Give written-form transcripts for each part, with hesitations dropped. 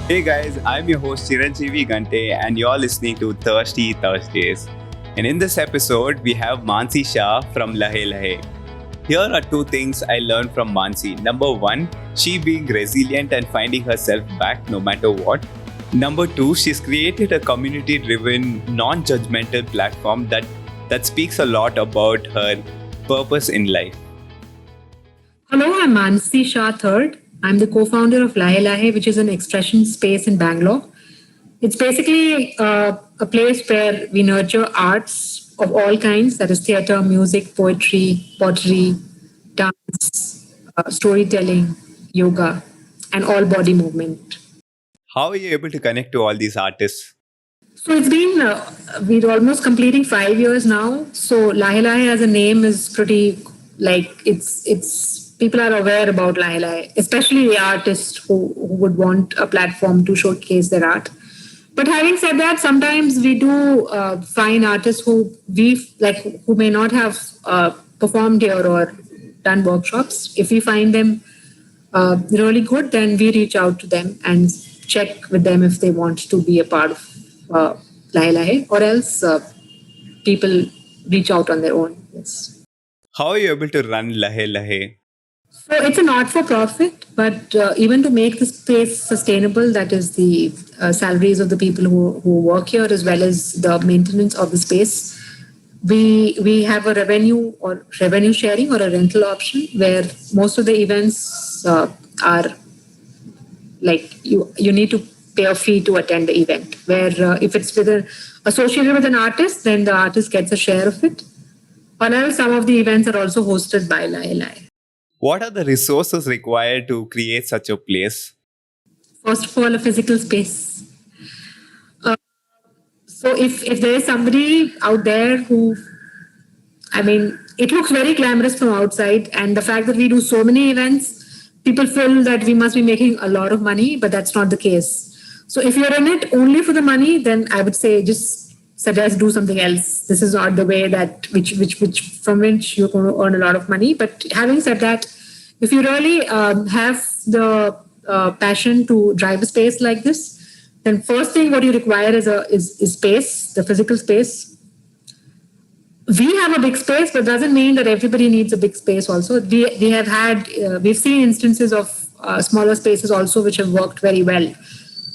Hey guys, I'm your host Chiranjeevi Gante, and you're listening to Thirsty Thursdays. And in this episode, we have Mansi Shah from Lahe Lahe. Here are two things I learned from Mansi. Number one, she being resilient and finding herself back no matter what. Number two, she's created a community driven, non judgmental platform that speaks a lot about her purpose in life. Hello, I'm Mansi Shah Third. I'm the co-founder of Lahe Lahe, which is an expression space in Bangalore. It's basically a place where we nurture arts of all kinds, that is theater, music, poetry, pottery, dance, storytelling, yoga, and all body movement. How are you able to connect to all these artists? So it's been, we're almost completing 5 years now. So Lahe Lahe as a name is pretty, like, people are aware about Lahe Lahe, especially the artists who would want a platform to showcase their art. But having said that, sometimes we do find artists who may not have performed here or done workshops. If we find them really good, then we reach out to them and check with them if they want to be a part of Lahe Lahe, or else people reach out on their own. Yes. How are you able to run Lahe Lahe? So it's a not-for-profit, but even to make the space sustainable, that is the salaries of the people who work here, as well as the maintenance of the space. We have a revenue sharing or a rental option where most of the events are like you need to pay a fee to attend the event. Where if it's associated with an artist, then the artist gets a share of it. Or else some of the events are also hosted by Lahe Lahe. What are the resources required to create such a place? First of all, a physical space. So if there is somebody out there who, I mean, it looks very glamorous from outside, and the fact that we do so many events, people feel that we must be making a lot of money, but that's not the case. So if you're in it only for the money, then I would say just suggest do something else. This is not the way that which from which you're going to earn a lot of money. But having said that, if you really have the passion to drive a space like this, then first thing what you require is space, the physical space. We have a big space, but doesn't mean that everybody needs a big space. Also, we've seen instances of smaller spaces also which have worked very well.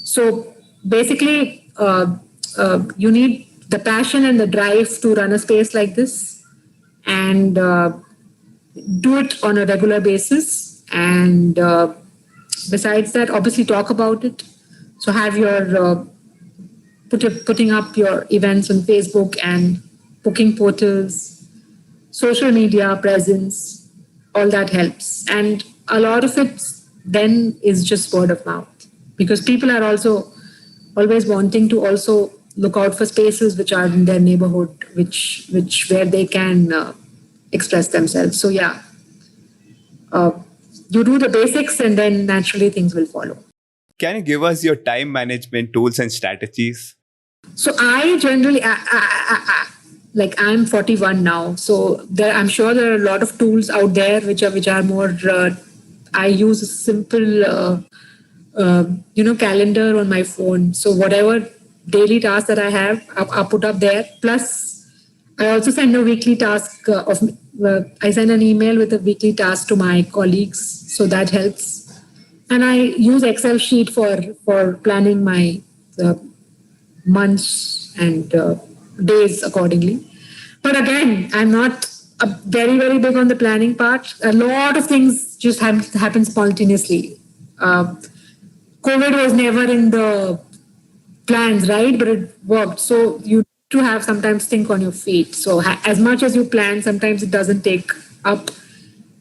So basically, you need the passion and the drive to run a space like this, and do it on a regular basis. And besides that, obviously talk about it. So have your putting up your events on Facebook and booking portals, social media presence, all that helps. And a lot of it then is just word of mouth, because people are also always wanting to also look out for spaces which are in their neighborhood, which where they can express themselves. So yeah, you do the basics and then naturally things will follow. Can you give us your time management tools and strategies? So I generally, like I'm 41 now, so I'm sure there are a lot of tools out there which are more. I use a simple, calendar on my phone. So whatever daily tasks that I have, I'll put up there. Plus, I also send a weekly task I send an email with a weekly task to my colleagues, so that helps. And I use Excel sheet for planning my months and days accordingly. But again, I'm not very, very big on the planning part. A lot of things just happen spontaneously. COVID was never in the plans, right? But it worked. So you need to have sometimes think on your feet. So as much as you plan, sometimes it doesn't take up.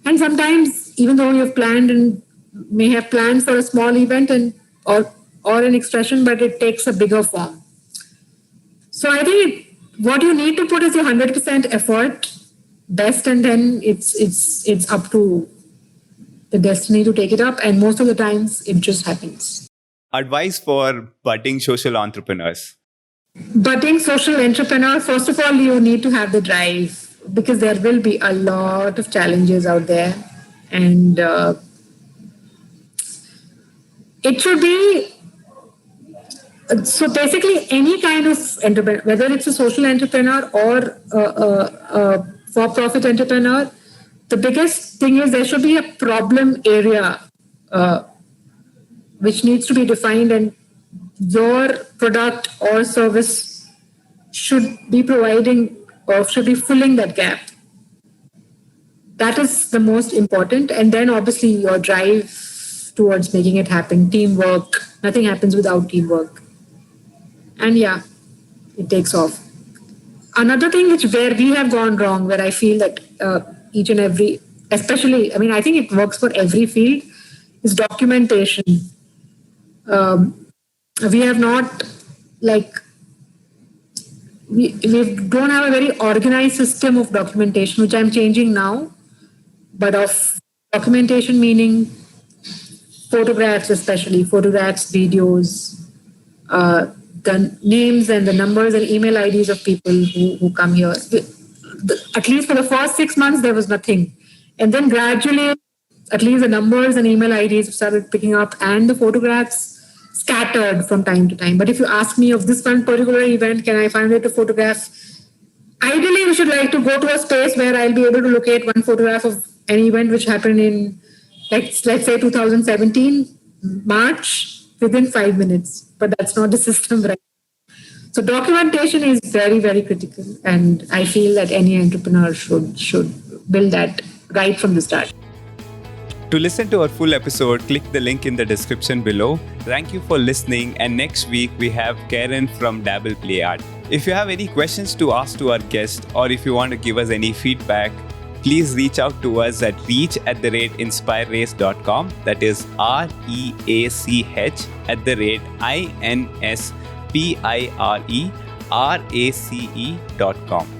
And sometimes, even though you've planned and may have planned for a small event or an expression, but it takes a bigger form. So I think what you need to put is your 100% effort best, and then it's up to the destiny to take it up. And most of the times it just happens. Advice for budding social entrepreneurs. Budding social entrepreneur, first of all, you need to have the drive, because there will be a lot of challenges out there, and it should be So basically, any kind of entrepreneur, whether it's a social entrepreneur or a for-profit entrepreneur, the biggest thing is there should be a problem area which needs to be defined, and your product or service should be providing or should be filling that gap. That is the most important. And then obviously your drive towards making it happen, teamwork. Nothing happens without teamwork. And yeah, it takes off. Another thing where we have gone wrong, where I feel that each and every, especially, I mean, I think it works for every field, is documentation. We have not, like, we don't have a very organized system of documentation, which I'm changing now. But of documentation meaning photographs, especially photographs, videos, the names and the numbers and email IDs of people who come here. At least for the first 6 months, there was nothing. And then gradually, at least the numbers and email IDs started picking up, and the photographs scattered from time to time. But if you ask me of this one particular event, can I find it a photograph? Ideally, we should like to go to a space where I'll be able to locate one photograph of an event which happened in, let's say 2017, March, within 5 minutes. But that's not the system, right? So documentation is very, very critical. And I feel that any entrepreneur should build that right from the start. To listen to our full episode, click the link in the description below. Thank you for listening, and next week we have Karen from Dabble Play Art. If you have any questions to ask to our guest, or if you want to give us any feedback, please reach out to us at reach@inspirerace.com. That is REACH@INSPIRERACE.com.